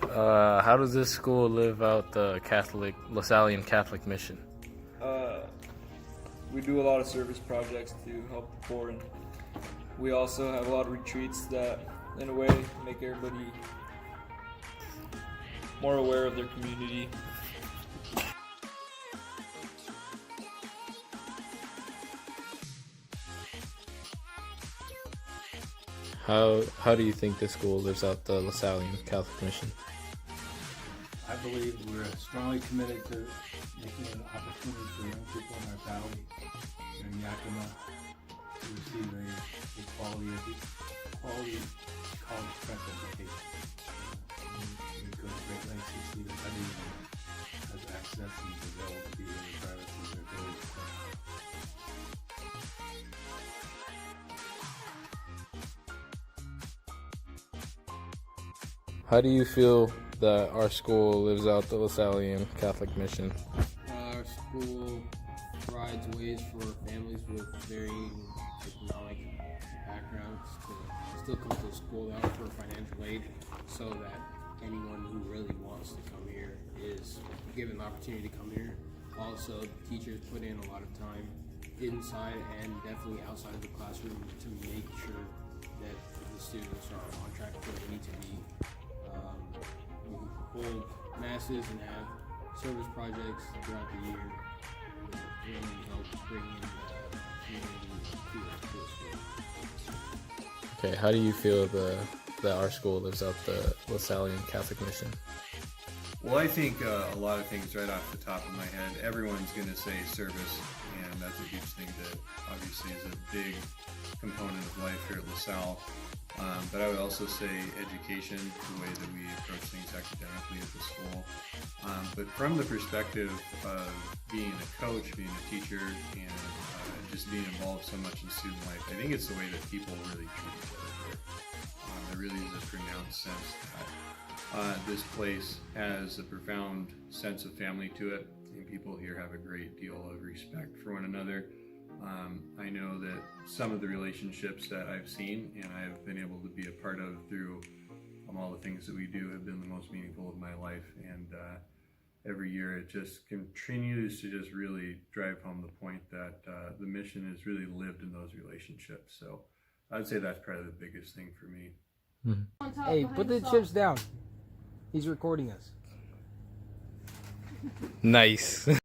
How does this school live out the Lasallian Catholic mission? We do a lot of service projects to help the poor, and we also have a lot of retreats that, in a way, make everybody more aware of their community. How do you think this school lives out the Lasallian Catholic mission? I believe we're strongly committed to making an opportunity for young people in our valley, in Yakima, to receive a quality college prep education. We go to great lengths to see that everyone has access and is available to be here regardless of their ability to study. How do you feel that our school lives out the Lasallian Catholic mission? Our school provides ways for families with varying economic backgrounds to still come to school out for financial aid, so that anyone who really wants to come here is given the opportunity to come here. Also, teachers put in a lot of time inside and definitely outside of the classroom to make sure that the students are on track where they need to be. We hold masses and have service projects throughout the year that really help bring in the community to the school. Okay, how do you feel that our school lives out the Lasallian Catholic mission? Well, I think a lot of things right off the top of my head. Everyone's going to say service, and that's a huge thing that obviously is a big component of life here at LaSalle. But I would also say education, the way that we approach things academically at the school. But from the perspective of being a coach, being a teacher, and just being involved so much in student life, I think it's the way that people really treat each other here. There really is a pronounced sense that this place has a profound sense of family to it, and people here have a great deal of respect for one another. I know that some of the relationships that I've seen and I've been able to be a part of through all the things that we do have been the most meaningful of my life, and every year it just continues to just really drive home the point that the mission is really lived in those relationships. So I'd say that's probably the biggest thing for me. Mm-hmm. Hey, put the chips down. He's recording us. Nice.